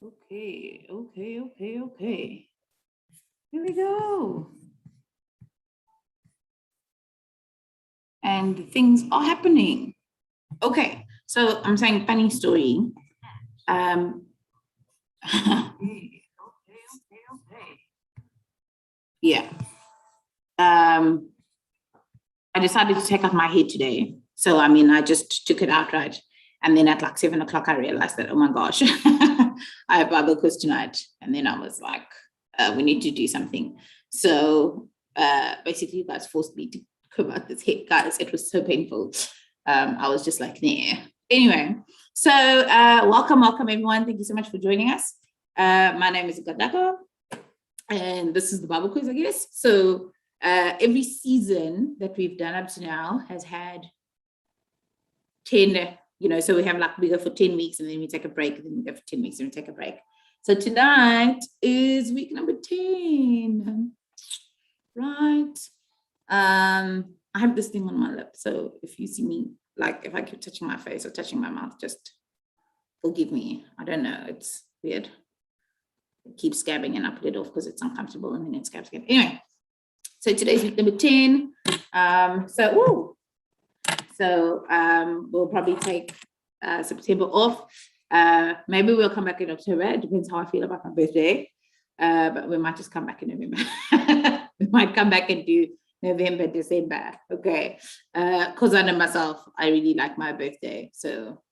Okay. Here we go. And things are happening. Okay, so I'm saying funny story. Yeah. I decided to take out my hair today. So, I mean, I just took it outright. And then at like 7 o'clock, I realized that, oh my gosh, I have Biblequiz tonight. And then I was like, we need to do something. So basically, you guys forced me to come out this hair, guys. It was so painful. I was just like, nah. Anyway, so welcome, everyone. Thank you so much for joining us. My name is Gadako, and this is the Biblequiz, I guess. So every season that we've done up to now has had 10, so we have like, we go for 10 weeks and then we take a break, and then we go for 10 weeks and we take a break. So tonight is week number 10, right? I have this thing on my lip. So if you see me, like if I keep touching my face or touching my mouth, just forgive me. I don't know, it's weird. It keeps scabbing and I put it off because it's uncomfortable and then it scabs again. Anyway, so today's week number 10. We'll probably take September off. Maybe we'll come back in October. It depends how I feel about my birthday. But we might just come back in November. We might come back and do November, December. Okay. Because I know myself, I really like my birthday. So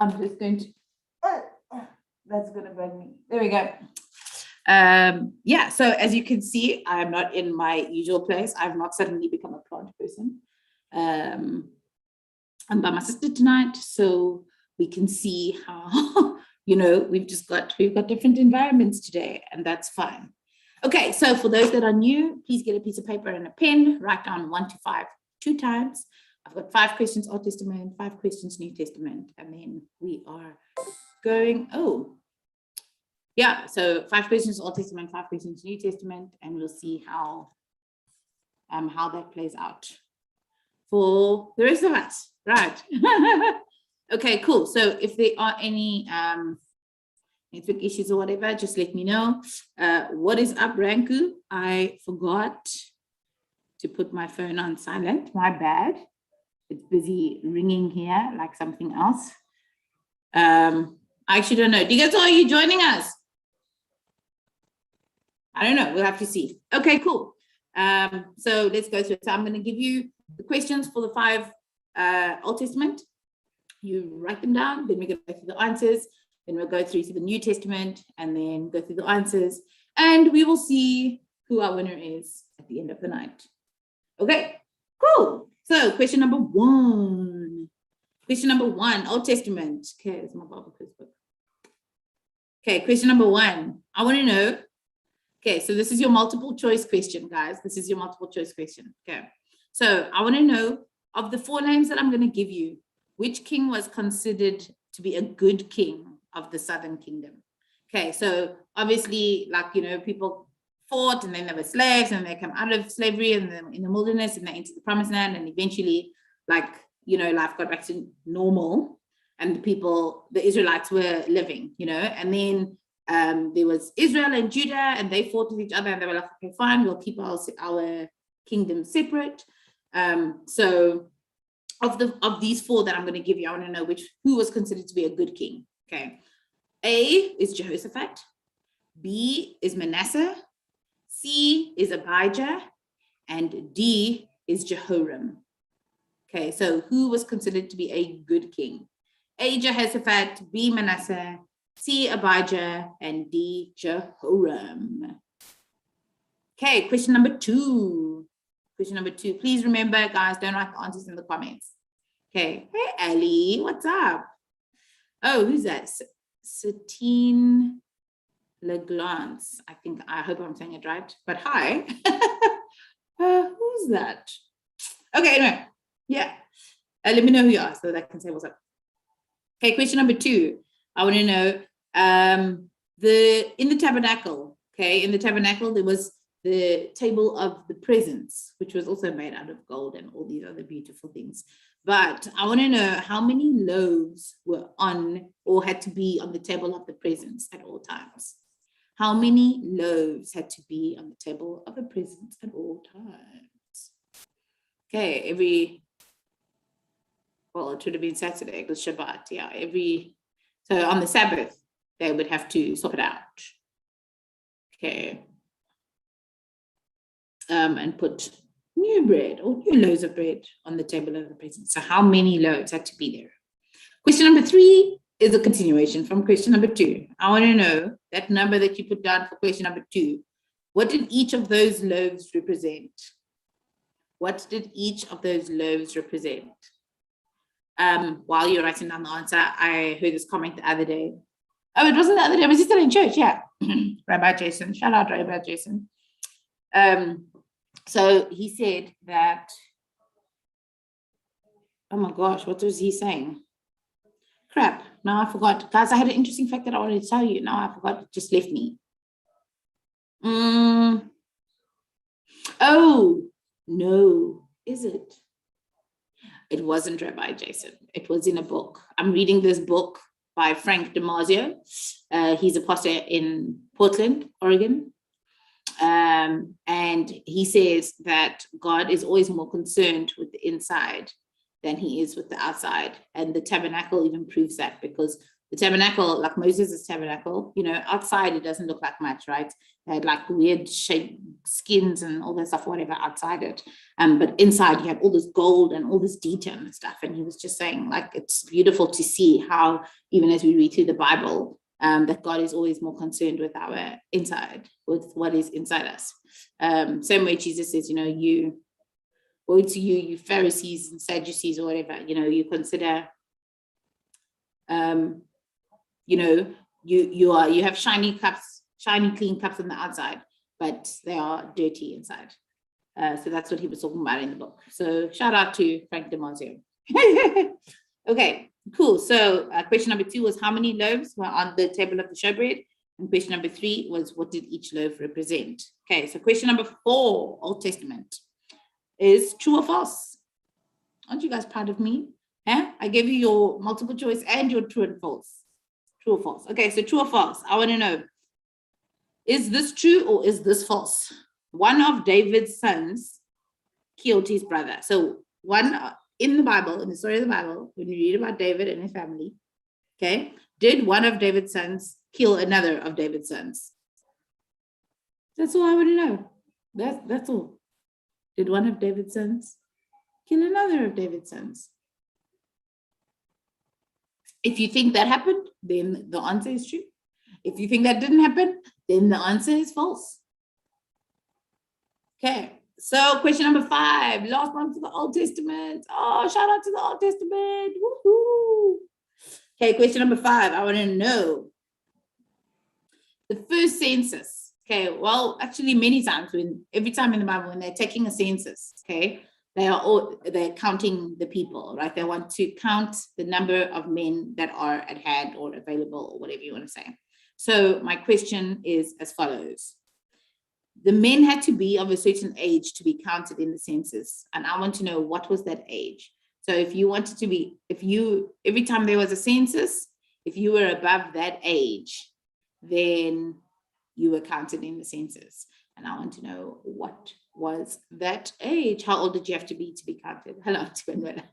I'm just going to, that's going to bug me. There we go. Yeah, so as you can see, I'm not in my usual place. I've not suddenly become a plant person. I'm by my sister tonight, so we can see how, we've got different environments today, and that's fine. Okay, so for those that are new, please get a piece of paper and a pen, write down 1 to 5 2 times. I've got 5 questions Old Testament, 5 questions New Testament, and then we are going, so 5 questions Old Testament, 5 questions New Testament, and we'll see how that plays out for the rest of us, right? Okay, cool. So if there are any network issues or whatever, just let me know. What is up, Ranku? I forgot to put my phone on silent. My bad. It's busy ringing here like something else. I actually don't know. Do you guys know, are you joining us? I don't know. We'll have to see. Okay, cool. So let's go through it. So I'm going to give you the questions for the 5 Old Testament. You write them down. Then we're going to go through the answers. Then we'll go through to the New Testament and then go through the answers. And we will see who our winner is at the end of the night. Okay, cool. So question number 1. Question number 1, Old Testament. Okay, it's my Bible quiz book. Okay, question number 1. I want to know. Okay, so this is your multiple choice question, guys. This is your multiple choice question. Okay, so I want to know, of the 4 names that I'm going to give you, which king was considered to be a good king of the southern kingdom? Okay, so obviously, people fought and then they were slaves and they come out of slavery and then in the wilderness and they entered the promised land, and eventually, life got back to normal and the Israelites were living, and then there was Israel and Judah, and they fought with each other, and they were like, okay, fine, we'll keep our kingdom separate. So of these 4 that I'm going to give you, I want to know who was considered to be a good king. Okay, A is Jehoshaphat, B is Manasseh, C is Abijah, and D is Jehoram. Okay, so who was considered to be a good king? A, Jehoshaphat, B, Manasseh, C, Abijah, and D, Jehoram. Okay, question number 2. Question number 2. Please remember, guys, don't write the answers in the comments. Okay, hey, Ali, what's up? Oh, who's that? s3e10 Leglance. I hope I'm saying it right, but hi. Who's that? Okay, anyway, yeah. Let me know who you are so that I can say what's up. Okay, question number 2. I want to know, in the tabernacle, okay, in the tabernacle, there was the table of the presence, which was also made out of gold and all these other beautiful things. But I want to know how many loaves were on or had to be on the table of the presence at all times. How many loaves had to be on the table of the presence at all times? Okay, well, it would have been Saturday because Shabbat, yeah, so on the Sabbath, they would have to swap it out. Okay. And put new bread or new loaves of bread on the table of the presence. So how many loaves had to be there? Question number 3 is a continuation from question number 2. I want to know that number that you put down for question number 2. What did each of those loaves represent? What did each of those loaves represent? While you're writing down the answer, I heard this comment the other day. Oh, it wasn't the other day, it was yesterday in church, yeah. Rabbi Jason, shout out Rabbi Jason. So he said that, oh my gosh, what was he saying? Crap, now I forgot. Guys, I had an interesting fact that I wanted to tell you. Now I forgot, it just left me. Oh, no, is it? It wasn't Rabbi Jason. It was in a book. I'm reading this book by Frank DiMarzio. He's a pastor in Portland, Oregon. And he says that God is always more concerned with the inside than he is with the outside. And the tabernacle even proves that, because the tabernacle, like Moses' tabernacle, you know, outside it doesn't look like much, right? They had like weird shaped skins and all that stuff, whatever, outside it. But inside you had all this gold and all this detail and stuff. And he was just saying, like, it's beautiful to see how, even as we read through the Bible, that God is always more concerned with our inside, with what is inside us. Same way Jesus says, you know, woe to you, you Pharisees and Sadducees or whatever, you know, you consider, you know, you have shiny cups, shiny clean cups on the outside, but they are dirty inside. So that's what he was talking about in the book. So shout out to Frank DiMarzio. Okay, cool. So question number 2 was how many loaves were on the table of the showbread? And question number 3 was what did each loaf represent? Okay, so question number 4, Old Testament, is true or false? Aren't you guys proud of me? Eh? I gave you your multiple choice and your true and false. True or false? Okay, so true or false? I want to know, is this true or is this false? One of David's sons killed his brother. So one in the Bible, in the story of the Bible, when you read about David and his family, okay, did one of David's sons kill another of David's sons? That's all I want to know. That's all. Did one of David's sons kill another of David's sons? If you think that happened, then the answer is true. If you think that didn't happen, then the answer is false. Okay, so question number 5, last one for the Old Testament. Oh, shout out to the Old Testament. Woohoo. Okay, question number 5, I want to know the first census. Okay, well, actually many times, every time in the Bible when they're taking a census, okay, they're counting the people, right? They want to count the number of men that are at hand or available or whatever you want to say. So my question is as follows. The men had to be of a certain age to be counted in the census. And I want to know, what was that age? So if you wanted to be, every time there was a census, if you were above that age, then you were counted in the census. And I want to know, what was that age? How old did you have to be counted? Hello, Tuanuela.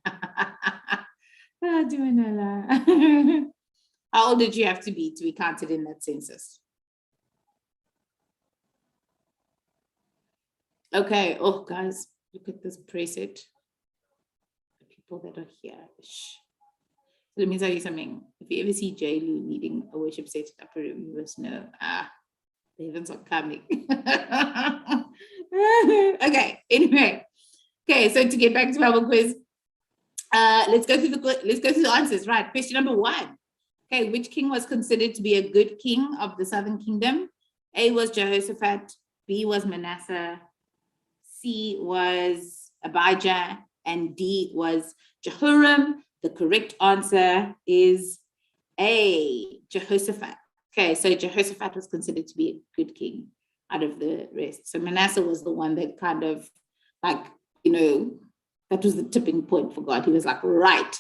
Hello, Tuanuela. How old did you have to be counted in that census? Okay. Oh, guys, look at this preset. The people that are here. Shh. So let me tell you something. If you ever see J. Lou leading a worship set at Upper Room, you must know, the heavens are coming. Okay. Anyway. Okay. So to get back to Biblequiz, let's go through the answers. Right. Question number 1. Okay. Which king was considered to be a good king of the southern kingdom? A was Jehoshaphat. B was Manasseh. C was Abijah, and D was Jehoram. The correct answer is A, Jehoshaphat. Okay, so Jehoshaphat was considered to be a good king out of the rest. So Manasseh was the one that kind of, like, you know, That was the tipping point for God. He was like, right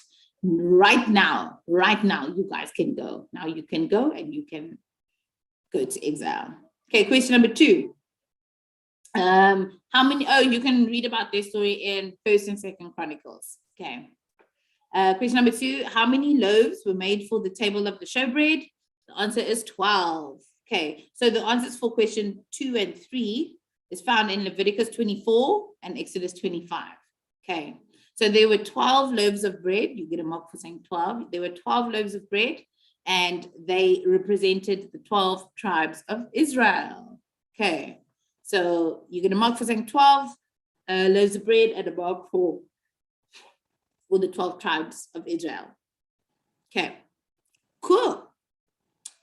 now, you guys can go. Now you can go and you can go to exile. Okay, question number 2. How many, you can read about their story in 1st and 2nd Chronicles. Okay. Question number 2, how many loaves were made for the table of the showbread? The answer is 12. Okay, so the answers for question 2 and 3 is found in Leviticus 24 and Exodus 25. Okay, so there were 12 loaves of bread. You get a mark for saying 12. There were 12 loaves of bread, and they represented the 12 tribes of Israel. Okay, so you get a mark for saying 12 loaves of bread and a mark for the 12 tribes of Israel. Okay, cool.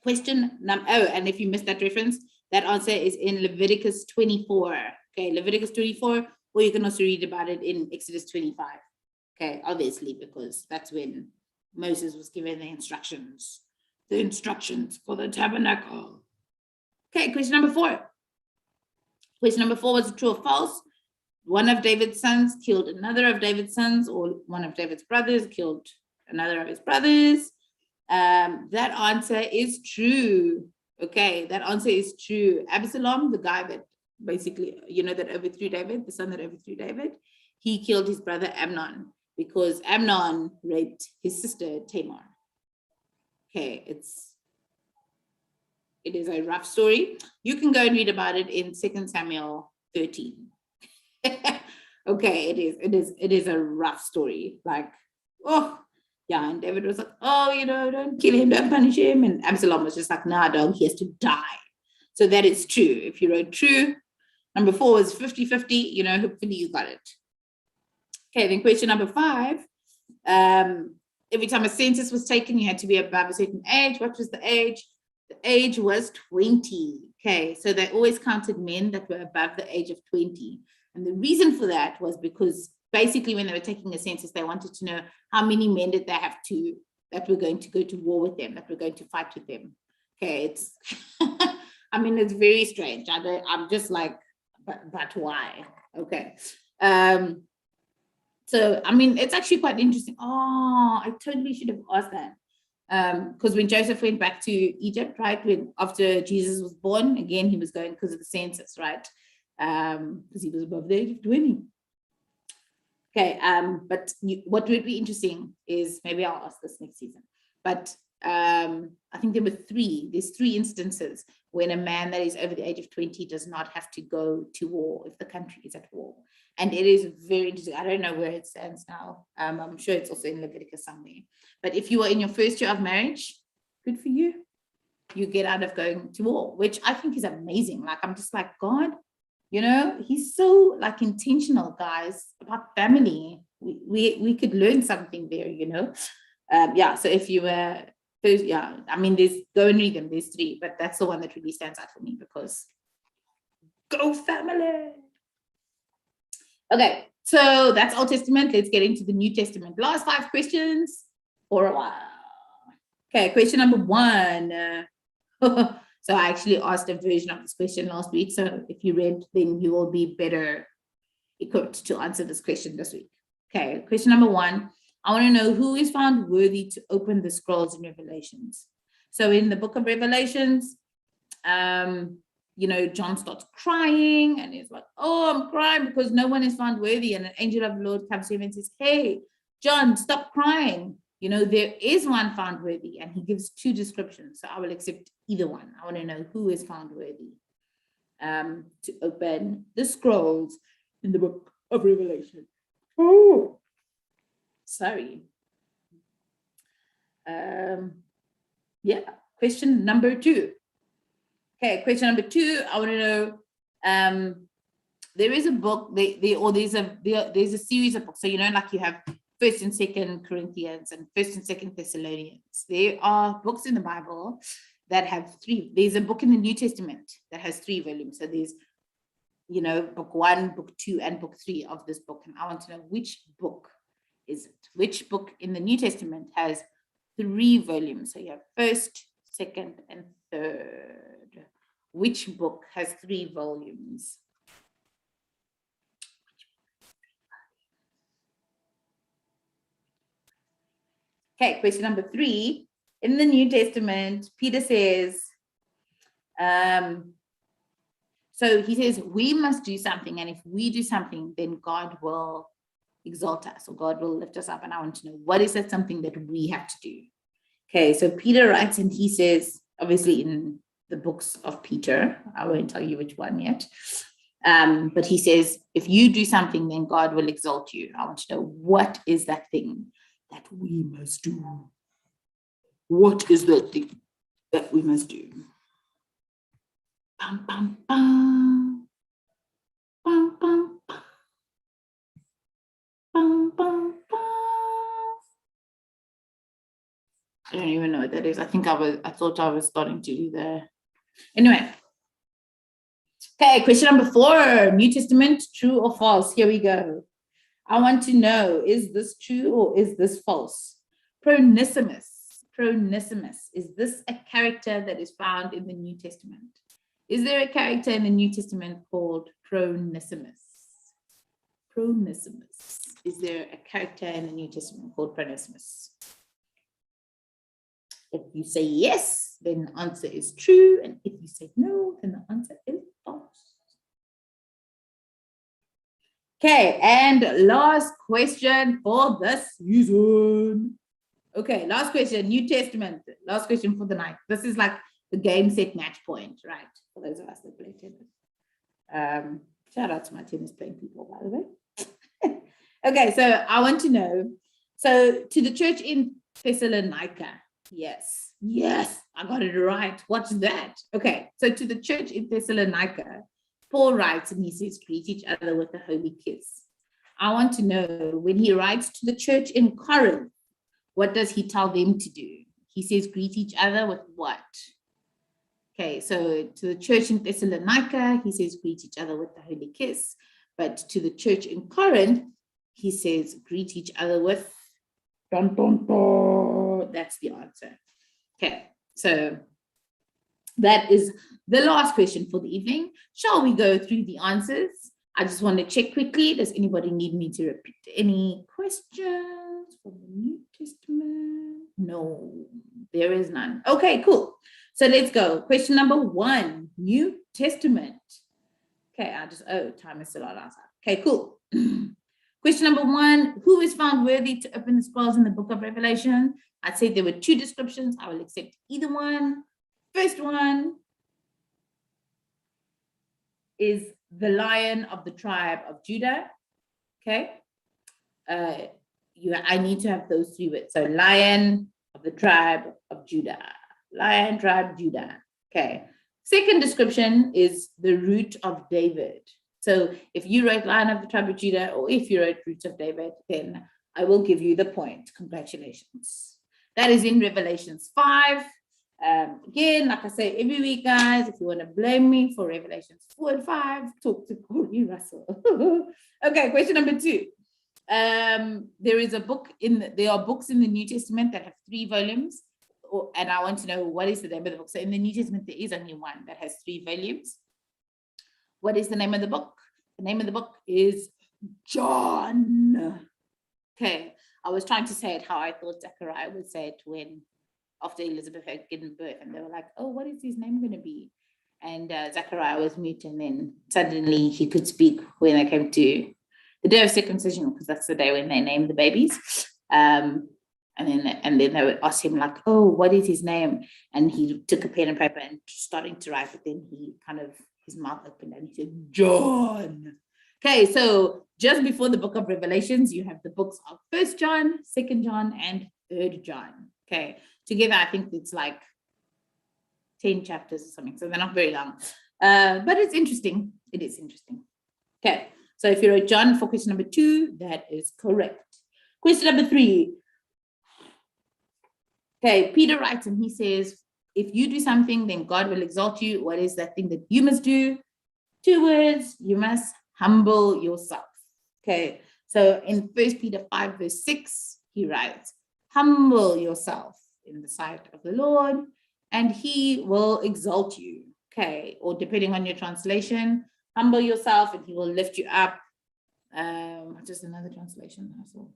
Question number, and if you missed that reference, that answer is in Leviticus 24. Okay, Leviticus 24, or you can also read about it in Exodus 25. Okay, obviously, because that's when Moses was given the instructions for the tabernacle. Okay, question number 4. Question number 4 was true or false? One of David's sons killed another of David's sons, or one of David's brothers killed another of his brothers. That answer is true. Okay, that answer is true. Absalom, the guy that basically, that overthrew David, the son that overthrew David, he killed his brother Amnon because Amnon raped his sister Tamar. Okay, it is a rough story. You can go and read about it in 2 Samuel 13. Okay, it is a rough story. Like, yeah, and David was like, don't kill him, don't punish him. And Absalom was just like, nah, dog, he has to die. So that is true. If you wrote true, number 4 was 50-50, hopefully you got it. Okay, then question number 5. Every time a census was taken, you had to be above a certain age. What was the age? The age was 20. Okay, so they always counted men that were above the age of 20. And the reason for that was because basically when they were taking a census, they wanted to know how many men did they have that were going to go to war with them, that were going to fight with them. Okay, it's, I mean, it's very strange. I'm just like, but why? Okay. So, I mean, it's actually quite interesting. Oh, I totally should have asked that. Because when Joseph went back to Egypt, right, after Jesus was born, again, he was going because of the census, right? Because he was above the age of 20. Okay, but what would be interesting is, maybe I'll ask this next season, but I think there's 3 instances when a man that is over the age of 20 does not have to go to war if the country is at war. And it is very interesting. I don't know where it stands now. I'm sure it's also in Leviticus somewhere. But if you are in your first year of marriage, good for you. You get out of going to war, which I think is amazing. Like, I'm just like, God, he's so like intentional, guys, about family. We could learn something there, yeah, so if you were, yeah, I mean, go and read them, there's 3, but that's the one that really stands out for me because go family. Okay, so that's Old Testament. Let's get into the New Testament. Last 5 questions for a while. Okay, question number 1. So I actually asked a version of this question last week. So if you read, then you will be better equipped to answer this question this week. Okay, question number 1. I want to know who is found worthy to open the scrolls in Revelations. So in the book of Revelations, John starts crying and he's like, oh, I'm crying because no one is found worthy. And an angel of the Lord comes to him and says, hey, John, stop crying. There is one found worthy, and he gives 2 descriptions. So I will accept either one. I want to know who is found worthy to open the scrolls in the book of Revelation. Oh, sorry. Yeah, question number 2. Okay, question number 2, I want to know, there is a book, there's a series of books. So, like you have 1st and 2nd Corinthians and 1st and 2nd Thessalonians. There are books in the Bible that have 3. There's a book in the New Testament that has 3 volumes. So there's, book 1, book 2, and book 3 of this book. And I want to know, which book is it? Which book in the New Testament has 3 volumes? So you have 1st, 2nd, and 3rd. Which book has 3 volumes? Okay, question number 3. In the New Testament, Peter says, so he says, we must do something. And if we do something, then God will exalt us, or God will lift us up. And I want to know, what is that something that we have to do? Okay, so Peter writes, and he says, obviously in the books of Peter, I won't tell you which one yet, but he says, if you do something, then God will exalt you. I want to know, what is that thing that we must do? What is that thing that we must do? Bum, bum, bum. Bum, bum, bum. Bum, bum, bum. I don't even know what that is. I thought I was starting to do the, anyway. Okay, question number 4, New Testament, true or false? Here we go. I want to know, is this true or is this false? Pronissimus. Is this a character that is found in the New Testament? Is there a character in the New Testament called Pronissimus? Is there a character in the New Testament called Pronissimus? If you say yes, then the answer is true. And if you say no, then the answer is false. Okay, and last question for this season. Okay, last question, New Testament. Last question for the night. This is like the game, set, match point, right? For those of us that play tennis. Shout out to my tennis playing people, by the way. Okay, so I want to know, so to the church in Thessalonica, yes, I got it right. What's that? Okay, so to the church in Thessalonica, Paul writes and he says, greet each other with a holy kiss. I want to know, when he writes to the church in Corinth, what does he tell them to do? He says, greet each other with what? Okay, so to the church in Thessalonica, he says, greet each other with the holy kiss. But to the church in Corinth, he says, greet each other with, dun, dun, dun. That's the answer. Okay, so that is the last question for the evening. Shall we go through the answers? I just want to check quickly. Does anybody need me to repeat any questions from the New Testament? No, there is none. Okay, cool. So let's go. Question number 1, New Testament. Okay, time is still on our side. Okay, cool. Question number 1, who is found worthy to open the scrolls in the book of Revelation? I said there were 2 descriptions. I will accept either one. First one is the Lion of the tribe of Judah. Okay. I need to have those 3 words. So Lion of the tribe of Judah. Lion, tribe, Judah. Okay. Second description is the root of David. So if you wrote Lion of the tribe of Judah, or if you wrote root of David, then I will give you the point. Congratulations. That is in Revelations 5. Again, like I say every week, guys, if you want to blame me for Revelations 4 and 5, talk to Courtney Russell. Okay, question number 2. There are books in the New Testament that have 3 volumes, and I want to know, what is the name of the book? So in the New Testament, there is only one that has 3 volumes. What is the name of the book? The name of the book is John. Okay, I was trying to say it how I thought Zechariah would say it when after Elizabeth had given birth, and they were like, oh, what is his name going to be? And Zechariah was mute, and then suddenly he could speak when they came to the day of circumcision, because that's the day when they named the babies. And then they would ask him, like, oh, what is his name? And he took a pen and paper and starting to write, but then he kind of, his mouth opened and he said, John. Okay, so just before the book of Revelations, you have the books of 1 John, 2 John, and 3 John. Okay, together I think it's like 10 chapters or something, so they're not very long. But it's interesting. It is interesting. Okay, so if you wrote John for question number 2, that is correct. Question number 3. Okay, Peter writes and he says, if you do something, then God will exalt you. What is that thing that you must do? 2 words, you must humble yourself. Okay, so in 1 Peter 5 verse 6, he writes, humble yourself in the sight of the Lord, and he will exalt you. Okay, or depending on your translation, humble yourself and he will lift you up. Just another translation I saw.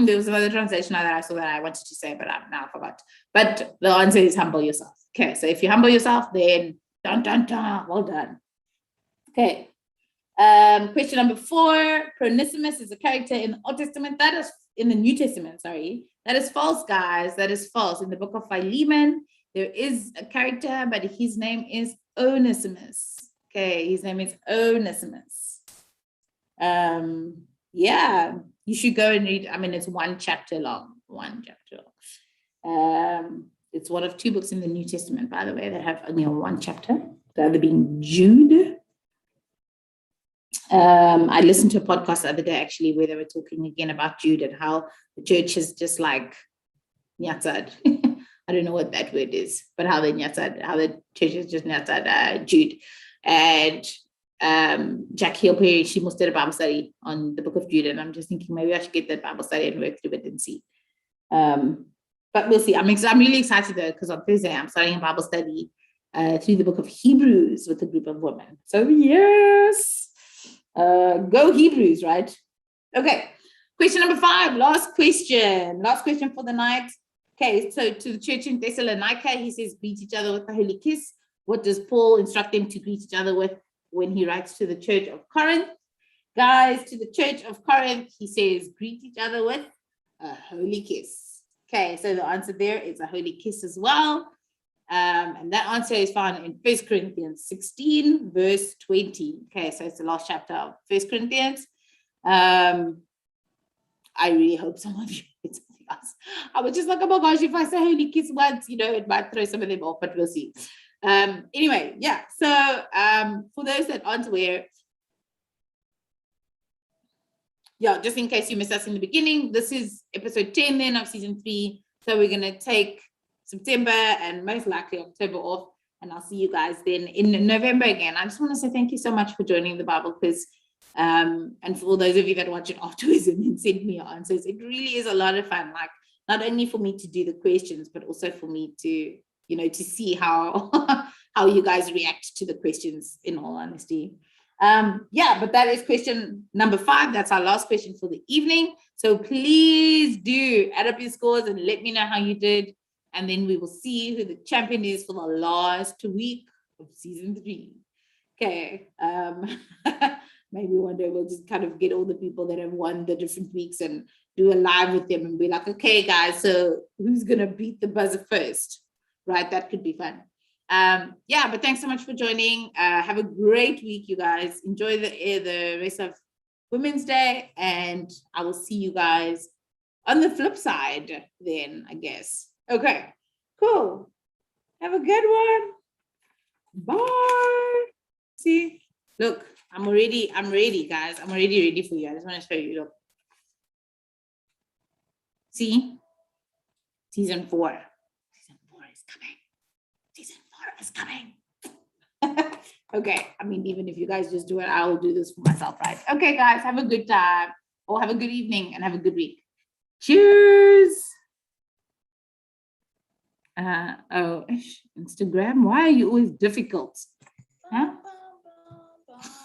There was another translation that I saw that I wanted to say, but I now forgot. But the answer is humble yourself. Okay, so if you humble yourself, then dun dun dun, well done. Okay. Question number 4. Onesimus is a character in the Old Testament. That is in the New Testament, sorry. That is false, guys. That is false. In the book of Philemon, there is a character, but his name is Onesimus. Okay, his name is Onesimus. Yeah, you should go and read. I mean, it's 1 chapter long. 1 chapter long. It's one of 2 books in the New Testament, by the way, that have only 1 chapter. The other being Jude. I listened to a podcast the other day, actually, where they were talking again about Jude and how the church is just like nyatzad. I don't know what that word is, but how the church is just nyatzad Jude. And Jack Hill-Perry, she must did a Bible study on the book of Jude, and I'm just thinking maybe I should get that Bible study and work through it and see. But we'll see. I'm really excited though, because on Thursday I'm starting a Bible study through the book of Hebrews with a group of women. So yes, go Hebrews, right? Okay, question number 5, last question for the night. Okay, so to the church in Thessalonica, he says, greet each other with a holy kiss. What does Paul instruct them to greet each other with when he writes to the church of Corinth? Guys, to the church of Corinth, he says, greet each other with a holy kiss. Okay, so the answer there is a holy kiss as well. And that answer is found in 1 Corinthians 16, verse 20. Okay, so it's the last chapter of 1 Corinthians. I really hope some of you read something else. I was just like, oh my gosh, if I say holy kiss once, it might throw some of them off, but we'll see. Anyway, yeah, so for those that aren't aware, yeah, just in case you missed us in the beginning, this is episode 10 then of season 3. So we're going to take September and most likely October off, and I'll see you guys then in November again. I just want to say thank you so much for joining the Bible quiz. And for all those of you that watch it afterwards and then send me your answers, it really is a lot of fun, like not only for me to do the questions, but also for me to, to see how how you guys react to the questions, in all honesty. Yeah, but that is question number 5. That's our last question for the evening. So please do add up your scores and let me know how you did. And then we will see who the champion is for the last week of season 3. Okay. Maybe one day we'll just kind of get all the people that have won the different weeks and do a live with them and be like, okay, guys, so who's going to beat the buzzer first? Right? That could be fun. Yeah, but thanks so much for joining. Have a great week, you guys. Enjoy the rest of Women's Day, and I will see you guys on the flip side then, I guess. Okay, cool. Have a good one. Bye. See, look, I'm ready, guys. I'm already ready for you. I just want to show you. Look. See? Season 4. Season 4 is coming. Season 4 is coming. Okay, I mean, even if you guys just do it, I will do this for myself, right? Okay, guys, have a good time, or have a good evening, and have a good week. Cheers. Oh, Instagram, why are you always difficult? Huh?